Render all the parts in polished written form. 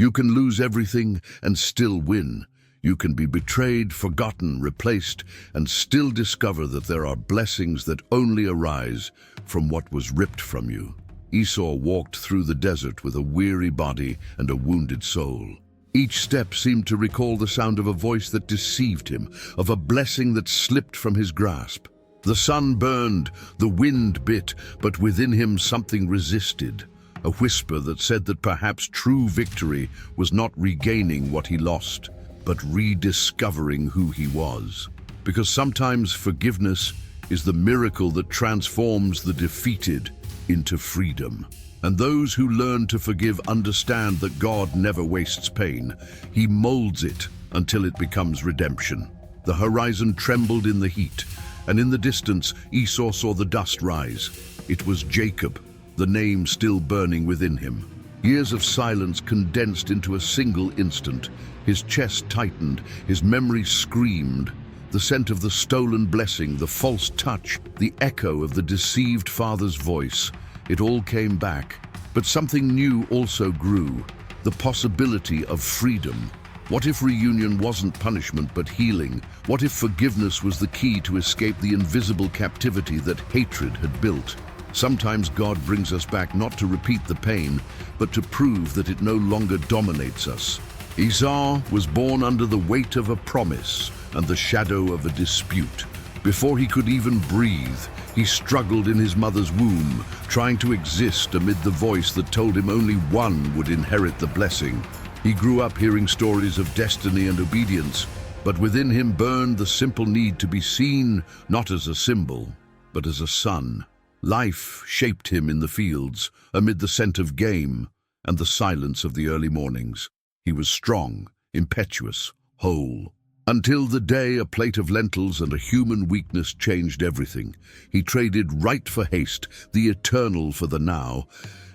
You can lose everything and still win. You can be betrayed, forgotten, replaced, and still discover that there are blessings that only arise from what was ripped from you. Esau walked through the desert with a weary body and a wounded soul. Each step seemed to recall the sound of a voice that deceived him, of a blessing that slipped from his grasp. The sun burned, the wind bit, but within him something resisted. A whisper that said that perhaps true victory was not regaining what he lost, but rediscovering who he was. Because sometimes forgiveness is the miracle that transforms the defeated into freedom. And those who learn to forgive understand that God never wastes pain. He molds it until it becomes redemption. The horizon trembled in the heat, and in the distance Esau saw the dust rise. It was Jacob, the name still burning within him. Years of silence condensed into a single instant. His chest tightened, his memory screamed. The scent of the stolen blessing, the false touch, the echo of the deceived father's voice. It all came back, but something new also grew, the possibility of freedom. What if reunion wasn't punishment but healing? What if forgiveness was the key to escape the invisible captivity that hatred had built? Sometimes God brings us back not to repeat the pain, but to prove that it no longer dominates us. Esau was born under the weight of a promise and the shadow of a dispute. Before he could even breathe, he struggled in his mother's womb, trying to exist amid the voice that told him only one would inherit the blessing. He grew up hearing stories of destiny and obedience, but within him burned the simple need to be seen not as a symbol, but as a son. Life shaped him in the fields, amid the scent of game and the silence of the early mornings. He was strong, impetuous, whole. Until the day a plate of lentils and a human weakness changed everything. He traded right for haste, the eternal for the now,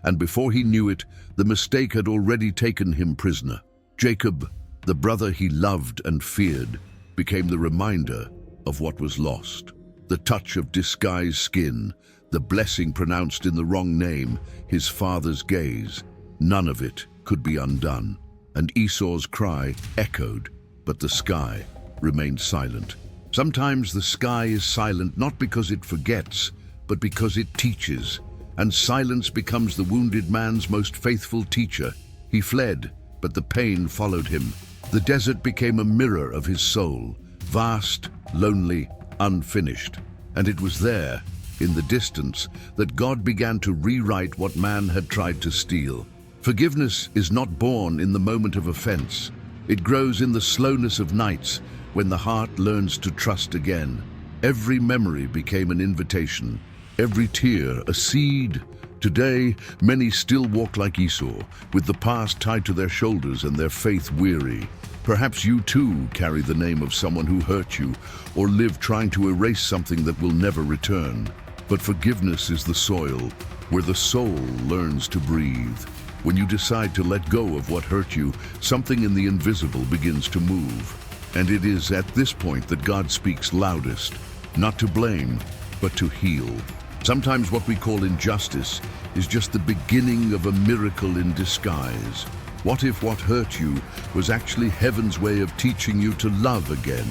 and before he knew it, the mistake had already taken him prisoner. Jacob, the brother he loved and feared, became the reminder of what was lost. The touch of disguised skin, the blessing pronounced in the wrong name, his father's gaze. None of it could be undone. And Esau's cry echoed, but the sky remained silent. Sometimes the sky is silent not because it forgets, but because it teaches. And silence becomes the wounded man's most faithful teacher. He fled, but the pain followed him. The desert became a mirror of his soul, vast, lonely, unfinished. And it was there, in the distance, that God began to rewrite what man had tried to steal. Forgiveness is not born in the moment of offense. It grows in the slowness of nights, when the heart learns to trust again. Every memory became an invitation, every tear a seed. Today, many still walk like Esau, with the past tied to their shoulders and their faith weary. Perhaps you too carry the name of someone who hurt you, or live trying to erase something that will never return. But forgiveness is the soil where the soul learns to breathe. When you decide to let go of what hurt you, something in the invisible begins to move. And it is at this point that God speaks loudest, not to blame, but to heal. Sometimes what we call injustice is just the beginning of a miracle in disguise. What if what hurt you was actually heaven's way of teaching you to love again?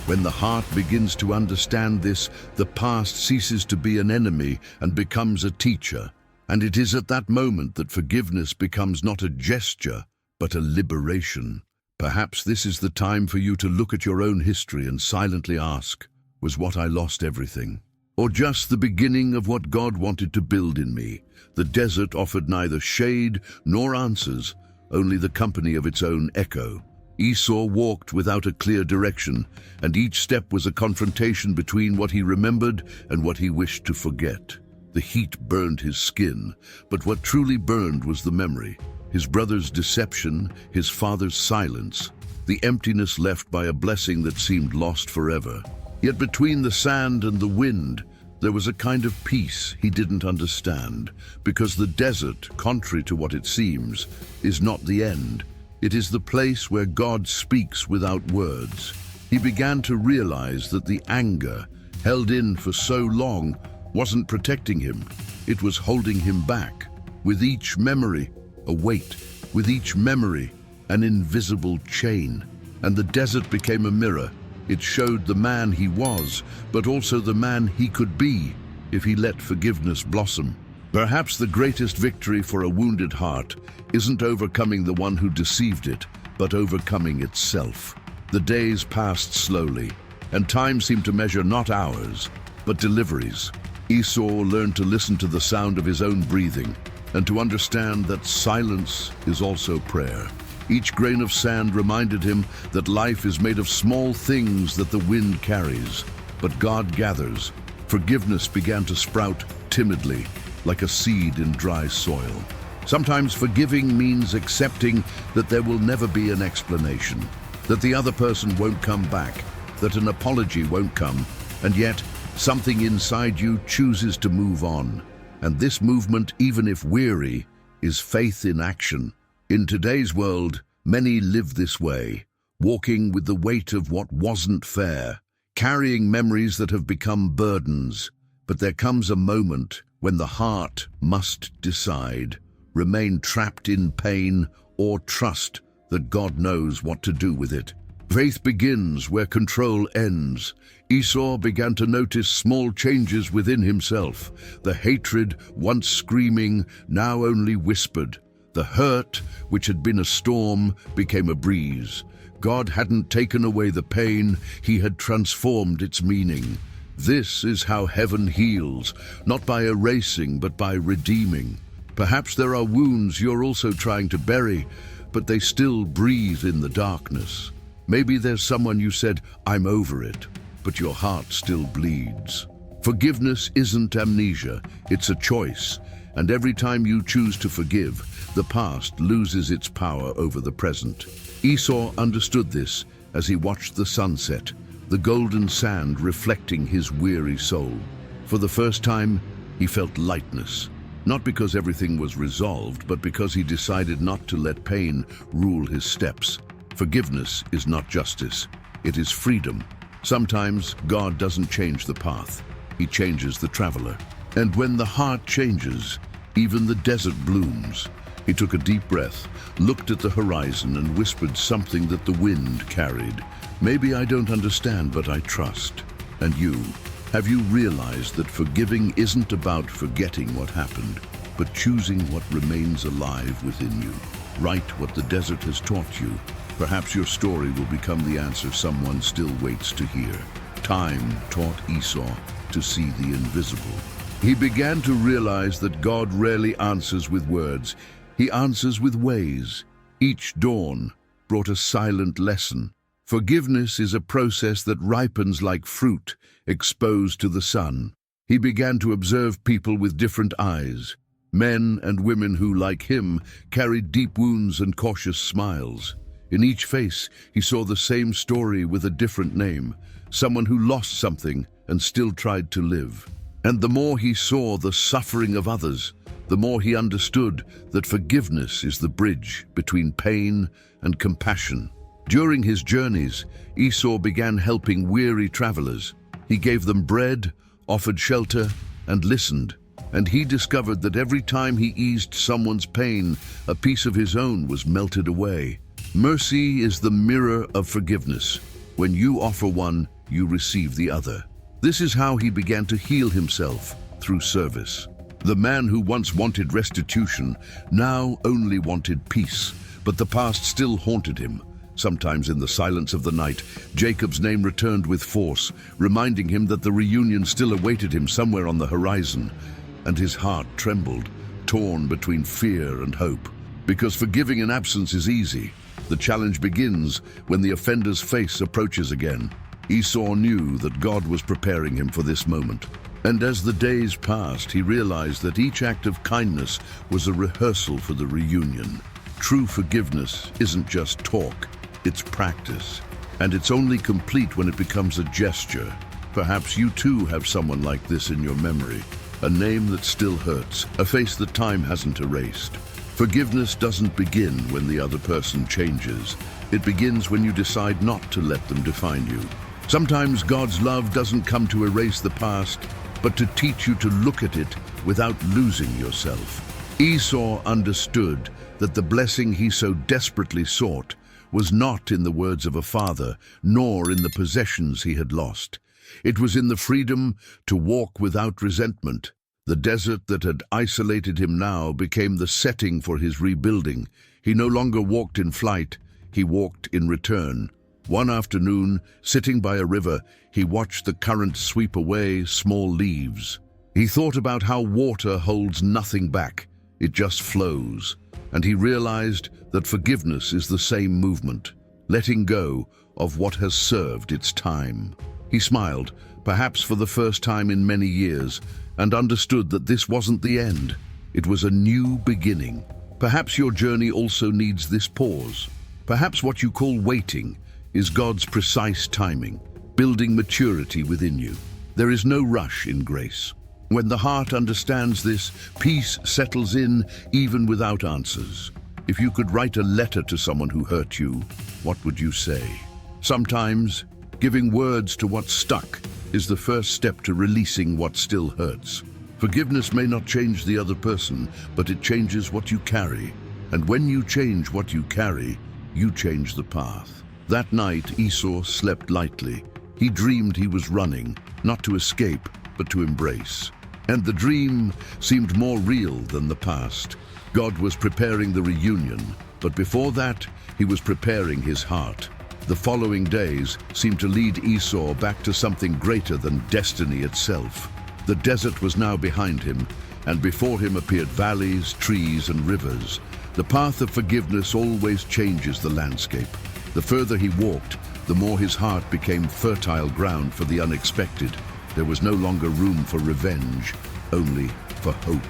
When the heart begins to understand this, the past ceases to be an enemy and becomes a teacher. And it is at that moment that forgiveness becomes not a gesture, but a liberation. Perhaps this is the time for you to look at your own history and silently ask, was what I lost everything? Or just the beginning of what God wanted to build in me? The desert offered neither shade nor answers, only the company of its own echo. Esau walked without a clear direction, and each step was a confrontation between what he remembered and what he wished to forget. The heat burned his skin, but what truly burned was the memory. His brother's deception, his father's silence, the emptiness left by a blessing that seemed lost forever. Yet between the sand and the wind, there was a kind of peace he didn't understand, because the desert, contrary to what it seems, is not the end. It is the place where God speaks without words. He began to realize that the anger, held in for so long, wasn't protecting him, it was holding him back. With each memory, a weight. With each memory, an invisible chain. And the desert became a mirror. It showed the man he was, but also the man he could be if he let forgiveness blossom. Perhaps the greatest victory for a wounded heart isn't overcoming the one who deceived it, but overcoming itself. The days passed slowly, and time seemed to measure not hours, but deliveries. Esau learned to listen to the sound of his own breathing, and to understand that silence is also prayer. Each grain of sand reminded him that life is made of small things that the wind carries, but God gathers. Forgiveness began to sprout timidly, like a seed in dry soil. Sometimes forgiving means accepting that there will never be an explanation, that the other person won't come back, that an apology won't come, and yet something inside you chooses to move on. And this movement, even if weary, is faith in action. In today's world, many live this way, walking with the weight of what wasn't fair, carrying memories that have become burdens. But there comes a moment when the heart must decide, remain trapped in pain or trust that God knows what to do with it. Faith begins where control ends. Esau began to notice small changes within himself. The hatred, once screaming, now only whispered. The hurt, which had been a storm, became a breeze. God hadn't taken away the pain, he had transformed its meaning. This is how heaven heals, not by erasing, but by redeeming. Perhaps there are wounds you're also trying to bury, but they still breathe in the darkness. Maybe there's someone you said, "I'm over it," but your heart still bleeds. Forgiveness isn't amnesia, it's a choice. And every time you choose to forgive, the past loses its power over the present. Esau understood this as he watched the sunset, the golden sand reflecting his weary soul. For the first time, he felt lightness. Not because everything was resolved, but because he decided not to let pain rule his steps. Forgiveness is not justice, it is freedom. Sometimes God doesn't change the path, he changes the traveler. And when the heart changes, even the desert blooms. He took a deep breath, looked at the horizon, and whispered something that the wind carried. "Maybe I don't understand, but I trust." And you? Have you realized that forgiving isn't about forgetting what happened, but choosing what remains alive within you? Write what the desert has taught you. Perhaps your story will become the answer someone still waits to hear. Time taught Esau to see the invisible. He began to realize that God rarely answers with words. He answers with ways. Each dawn brought a silent lesson. Forgiveness is a process that ripens like fruit, exposed to the sun. He began to observe people with different eyes. Men and women who, like him, carried deep wounds and cautious smiles. In each face, he saw the same story with a different name. Someone who lost something and still tried to live. And the more he saw the suffering of others, the more he understood that forgiveness is the bridge between pain and compassion. During his journeys, Esau began helping weary travelers. He gave them bread, offered shelter, and listened. And he discovered that every time he eased someone's pain, a piece of his own was melted away. Mercy is the mirror of forgiveness. When you offer one, you receive the other. This is how he began to heal himself, through service. The man who once wanted restitution now only wanted peace, but the past still haunted him. Sometimes in the silence of the night, Jacob's name returned with force, reminding him that the reunion still awaited him somewhere on the horizon. And his heart trembled, torn between fear and hope. Because forgiving in absence is easy, the challenge begins when the offender's face approaches again. Esau knew that God was preparing him for this moment. And as the days passed, he realized that each act of kindness was a rehearsal for the reunion. True forgiveness isn't just talk, it's practice. And it's only complete when it becomes a gesture. Perhaps you too have someone like this in your memory. A name that still hurts, a face that time hasn't erased. Forgiveness doesn't begin when the other person changes. It begins when you decide not to let them define you. Sometimes God's love doesn't come to erase the past, but to teach you to look at it without losing yourself. Esau understood that the blessing he so desperately sought was not in the words of a father, nor in the possessions he had lost. It was in the freedom to walk without resentment. The desert that had isolated him now became the setting for his rebuilding. He no longer walked in flight, he walked in return. One afternoon, sitting by a river, he watched the current sweep away small leaves. He thought about how water holds nothing back, it just flows. And he realized that forgiveness is the same movement, letting go of what has served its time. He smiled, perhaps for the first time in many years, and understood that this wasn't the end. It was a new beginning. Perhaps your journey also needs this pause. Perhaps what you call waiting is God's precise timing, building maturity within you. There is no rush in grace. When the heart understands this, peace settles in even without answers. If you could write a letter to someone who hurt you, what would you say? Sometimes, giving words to what stuck is the first step to releasing what still hurts. Forgiveness may not change the other person, but it changes what you carry. And when you change what you carry, you change the path. That night, Esau slept lightly. He dreamed he was running, not to escape, but to embrace. And the dream seemed more real than the past. God was preparing the reunion, but before that, he was preparing his heart. The following days seemed to lead Esau back to something greater than destiny itself. The desert was now behind him, and before him appeared valleys, trees, and rivers. The path of forgiveness always changes the landscape. The further he walked, the more his heart became fertile ground for the unexpected. There was no longer room for revenge, only for hope.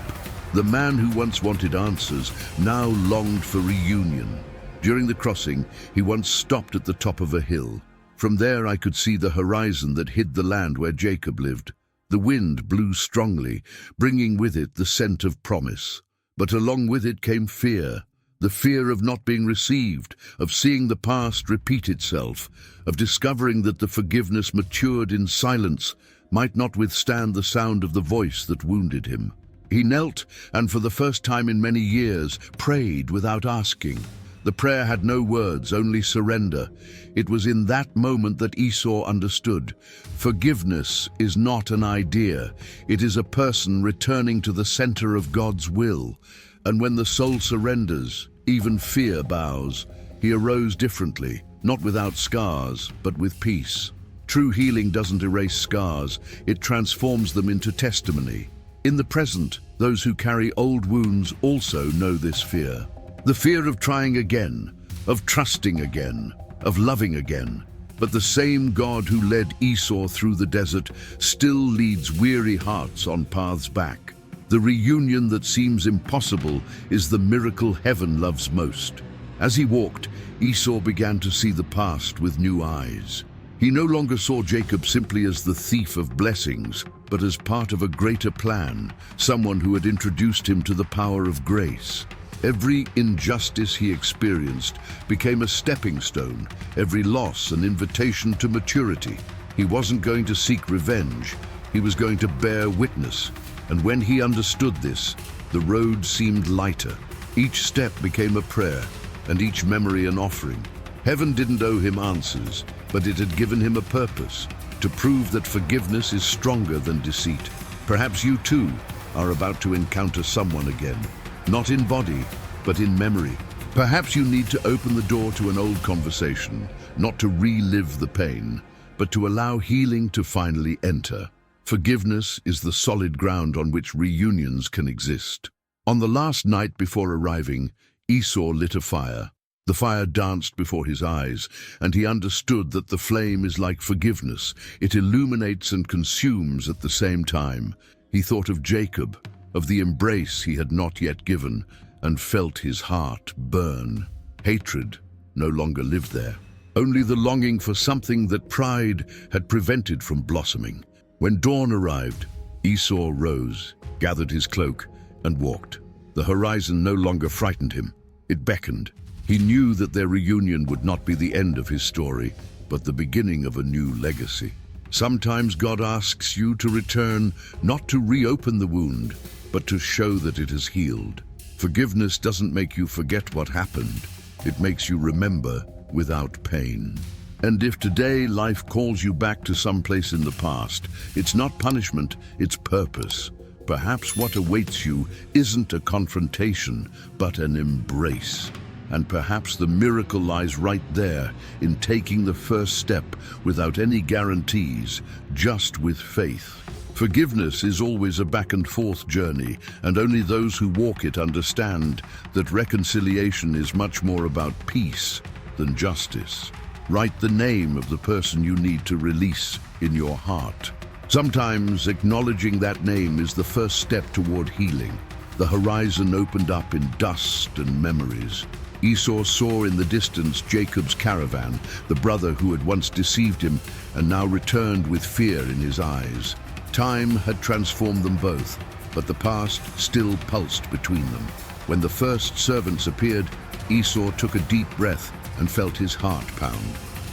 The man who once wanted answers now longed for reunion. During the crossing, he once stopped at the top of a hill. From there I could see the horizon that hid the land where Jacob lived. The wind blew strongly, bringing with it the scent of promise. But along with it came fear. The fear of not being received, of seeing the past repeat itself, of discovering that the forgiveness matured in silence might not withstand the sound of the voice that wounded him. He knelt and for the first time in many years prayed without asking. The prayer had no words, only surrender. It was in that moment that Esau understood. Forgiveness is not an idea. It is a person returning to the center of God's will. And when the soul surrenders, even fear bows. He arose differently, not without scars, but with peace. True healing doesn't erase scars, it transforms them into testimony. In the present, those who carry old wounds also know this fear. The fear of trying again, of trusting again, of loving again. But the same God who led Esau through the desert still leads weary hearts on paths back. The reunion that seems impossible is the miracle heaven loves most. As he walked, Esau began to see the past with new eyes. He no longer saw Jacob simply as the thief of blessings, but as part of a greater plan, someone who had introduced him to the power of grace. Every injustice he experienced became a stepping stone, every loss an invitation to maturity. He wasn't going to seek revenge, he was going to bear witness. And when he understood this, the road seemed lighter. Each step became a prayer, and each memory an offering. Heaven didn't owe him answers, but it had given him a purpose, to prove that forgiveness is stronger than deceit. Perhaps you too are about to encounter someone again, not in body, but in memory. Perhaps you need to open the door to an old conversation, not to relive the pain, but to allow healing to finally enter. Forgiveness is the solid ground on which reunions can exist. On the last night before arriving, Esau lit a fire. The fire danced before his eyes, and he understood that the flame is like forgiveness. It illuminates and consumes at the same time. He thought of Jacob, of the embrace he had not yet given, and felt his heart burn. Hatred no longer lived there. Only the longing for something that pride had prevented from blossoming. When dawn arrived, Esau rose, gathered his cloak, and walked. The horizon no longer frightened him. It beckoned. He knew that their reunion would not be the end of his story, but the beginning of a new legacy. Sometimes God asks you to return, not to reopen the wound, but to show that it has healed. Forgiveness doesn't make you forget what happened. It makes you remember without pain. And if today life calls you back to some place in the past, it's not punishment, it's purpose. Perhaps what awaits you isn't a confrontation, but an embrace. And perhaps the miracle lies right there in taking the first step without any guarantees, just with faith. Forgiveness is always a back and forth journey, and only those who walk it understand that reconciliation is much more about peace than justice. Write the name of the person you need to release in your heart. Sometimes acknowledging that name is the first step toward healing. The horizon opened up in dust and memories. Esau saw in the distance Jacob's caravan, the brother who had once deceived him and now returned with fear in his eyes. Time had transformed them both, but the past still pulsed between them. When the first servants appeared, Esau took a deep breath and felt his heart pound.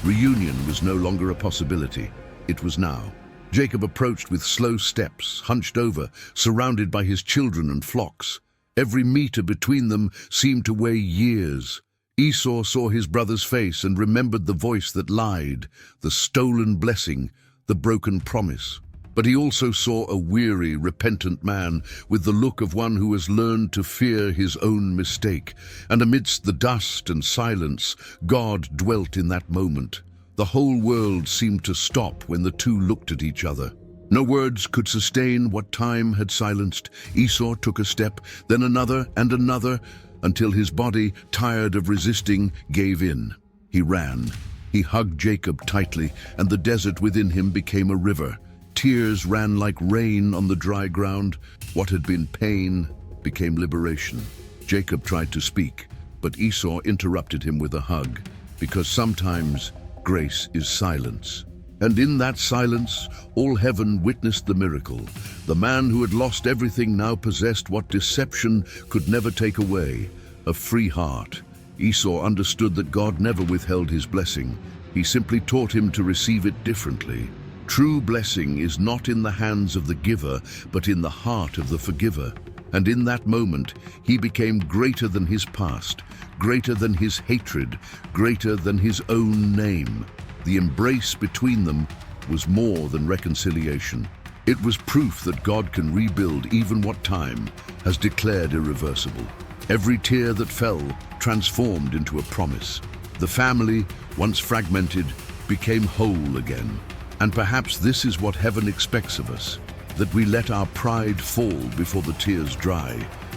Reunion was no longer a possibility. It was now. Jacob approached with slow steps, hunched over, surrounded by his children and flocks. Every meter between them seemed to weigh years. Esau saw his brother's face and remembered the voice that lied, the stolen blessing, the broken promise. But he also saw a weary, repentant man with the look of one who has learned to fear his own mistake. And amidst the dust and silence, God dwelt in that moment. The whole world seemed to stop when the two looked at each other. No words could sustain what time had silenced. Esau took a step, then another and another, until his body, tired of resisting, gave in. He ran. He hugged Jacob tightly, and the desert within him became a river. Tears ran like rain on the dry ground. What had been pain became liberation. Jacob tried to speak, but Esau interrupted him with a hug, because sometimes grace is silence. And in that silence, all heaven witnessed the miracle. The man who had lost everything now possessed what deception could never take away, a free heart. Esau understood that God never withheld his blessing. He simply taught him to receive it differently. True blessing is not in the hands of the giver, but in the heart of the forgiver. And in that moment, he became greater than his past, greater than his hatred, greater than his own name. The embrace between them was more than reconciliation. It was proof that God can rebuild even what time has declared irreversible. Every tear that fell transformed into a promise. The family, once fragmented, became whole again. And perhaps this is what heaven expects of us, that we let our pride fall before the tears dry,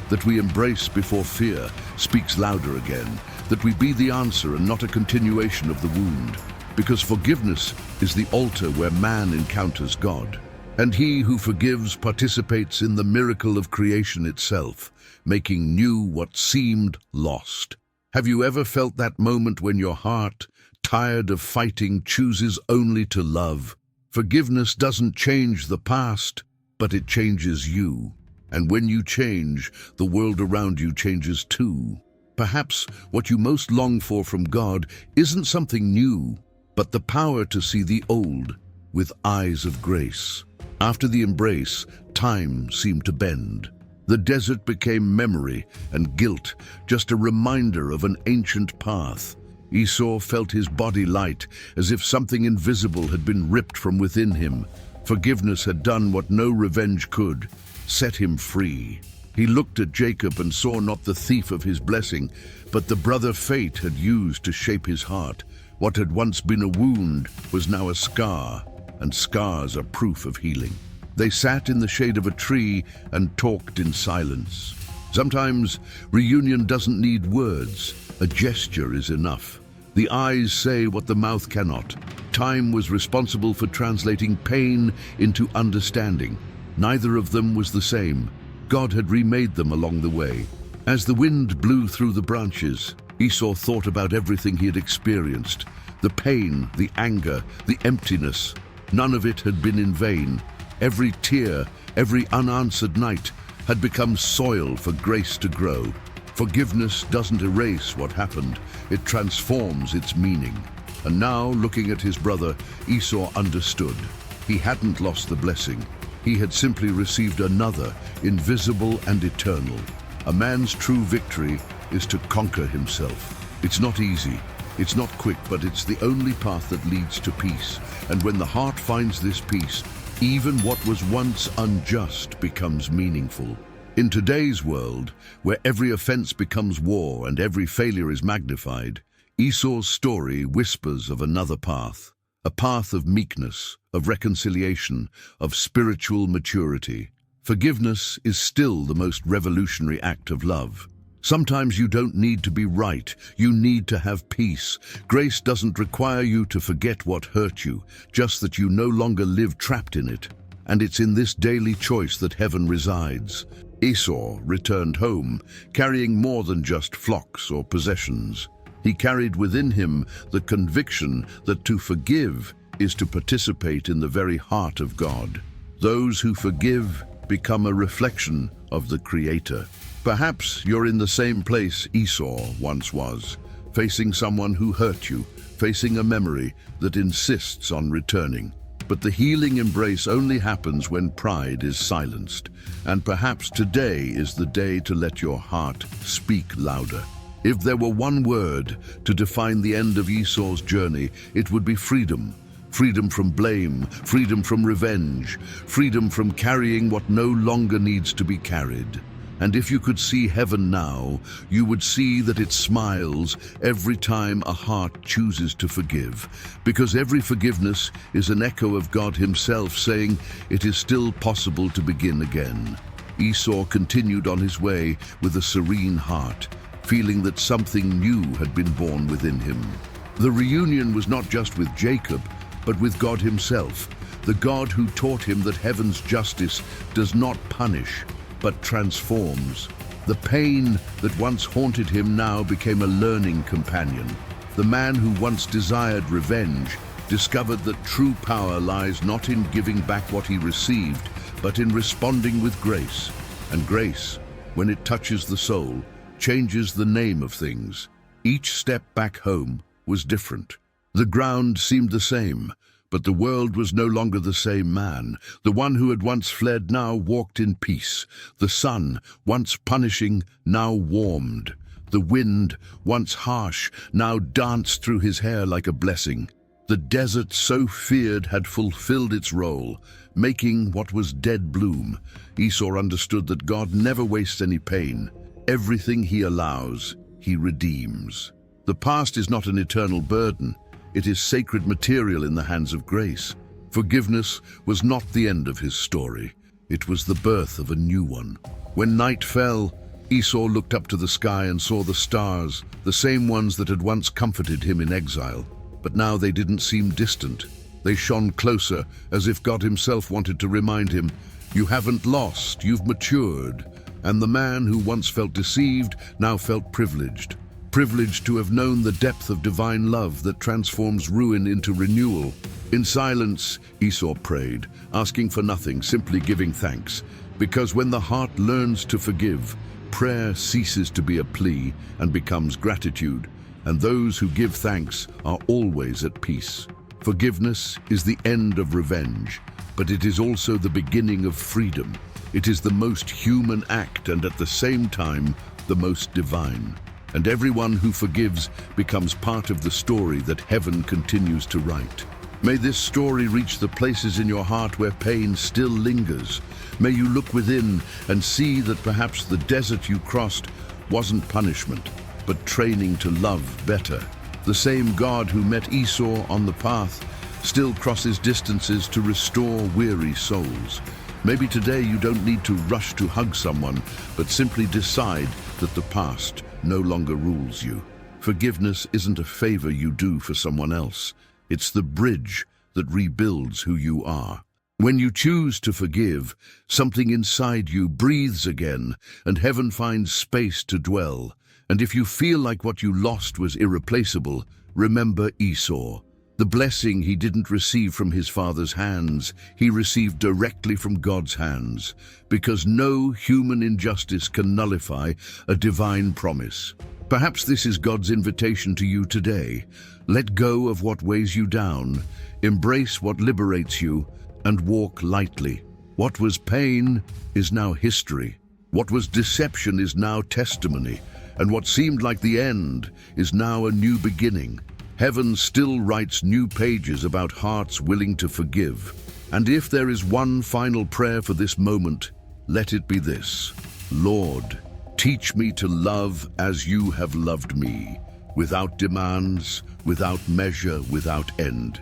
that we embrace before fear speaks louder again, that we be the answer and not a continuation of the wound, because forgiveness is the altar where man encounters God. And he who forgives participates in the miracle of creation itself, making new what seemed lost. Have you ever felt that moment when your heart, tired of fighting, chooses only to love? Forgiveness doesn't change the past, but it changes you. And when you change, the world around you changes too. Perhaps what you most long for from God isn't something new, but the power to see the old with eyes of grace. After the embrace, time seemed to bend. The desert became memory and guilt, just a reminder of an ancient path. Esau felt his body light, as if something invisible had been ripped from within him. Forgiveness had done what no revenge could, set him free. He looked at Jacob and saw not the thief of his blessing, but the brother fate had used to shape his heart. What had once been a wound was now a scar, and scars are proof of healing. They sat in the shade of a tree and talked in silence. Sometimes reunion doesn't need words. A gesture is enough. The eyes say what the mouth cannot. Time was responsible for translating pain into understanding. Neither of them was the same. God had remade them along the way. As the wind blew through the branches, Esau thought about everything he had experienced. The pain, the anger, the emptiness. None of it had been in vain. Every tear, every unanswered night had become soil for grace to grow. Forgiveness doesn't erase what happened, it transforms its meaning. And now, looking at his brother, Esau understood. He hadn't lost the blessing. He had simply received another, invisible and eternal. A man's true victory is to conquer himself. It's not easy, it's not quick, but it's the only path that leads to peace. And when the heart finds this peace, even what was once unjust becomes meaningful. In today's world, where every offense becomes war and every failure is magnified, Esau's story whispers of another path, a path of meekness, of reconciliation, of spiritual maturity. Forgiveness is still the most revolutionary act of love. Sometimes you don't need to be right, you need to have peace. Grace doesn't require you to forget what hurt you, just that you no longer live trapped in it. And it's in this daily choice that heaven resides. Esau returned home, carrying more than just flocks or possessions. He carried within him the conviction that to forgive is to participate in the very heart of God. Those who forgive become a reflection of the Creator. Perhaps you're in the same place Esau once was, facing someone who hurt you, facing a memory that insists on returning. But the healing embrace only happens when pride is silenced. And perhaps today is the day to let your heart speak louder. If there were one word to define the end of Esau's journey, it would be freedom. Freedom from blame, freedom from revenge, freedom from carrying what no longer needs to be carried. And if you could see heaven now, you would see that it smiles every time a heart chooses to forgive. Because every forgiveness is an echo of God Himself saying, it is still possible to begin again. Esau continued on his way with a serene heart, feeling that something new had been born within him. The reunion was not just with Jacob, but with God Himself, the God who taught him that heaven's justice does not punish, but transforms. The pain that once haunted him now became a learning companion. The man who once desired revenge discovered that true power lies not in giving back what he received, but in responding with grace. And grace, when it touches the soul, changes the name of things. Each step back home was different. The ground seemed the same, but the world was no longer the same man. The one who had once fled now walked in peace. The sun, once punishing, now warmed. The wind, once harsh, now danced through his hair like a blessing. The desert so feared had fulfilled its role, making what was dead bloom. Esau understood that God never wastes any pain. Everything He allows, He redeems. The past is not an eternal burden. It is sacred material in the hands of grace. Forgiveness was not the end of his story. It was the birth of a new one. When night fell, Esau looked up to the sky and saw the stars, the same ones that had once comforted him in exile. But now they didn't seem distant. They shone closer, as if God Himself wanted to remind him, you haven't lost, you've matured. And the man who once felt deceived now felt privileged. Privileged to have known the depth of divine love that transforms ruin into renewal. In silence, Esau prayed, asking for nothing, simply giving thanks. Because when the heart learns to forgive, prayer ceases to be a plea and becomes gratitude. And those who give thanks are always at peace. Forgiveness is the end of revenge, but it is also the beginning of freedom. It is the most human act and at the same time, the most divine. And everyone who forgives becomes part of the story that heaven continues to write. May this story reach the places in your heart where pain still lingers. May you look within and see that perhaps the desert you crossed wasn't punishment, but training to love better. The same God who met Esau on the path still crosses distances to restore weary souls. Maybe today you don't need to rush to hug someone, but simply decide that the past no longer rules you. Forgiveness isn't a favor you do for someone else. It's the bridge that rebuilds who you are. When you choose to forgive, something inside you breathes again, and heaven finds space to dwell. And if you feel like what you lost was irreplaceable, remember Esau. The blessing he didn't receive from his father's hands, he received directly from God's hands, because no human injustice can nullify a divine promise. Perhaps this is God's invitation to you today. Let go of what weighs you down, embrace what liberates you, and walk lightly. What was pain is now history. What was deception is now testimony, and what seemed like the end is now a new beginning. Heaven still writes new pages about hearts willing to forgive. And if there is one final prayer for this moment, let it be this: Lord, teach me to love as you have loved me, without demands, without measure, without end.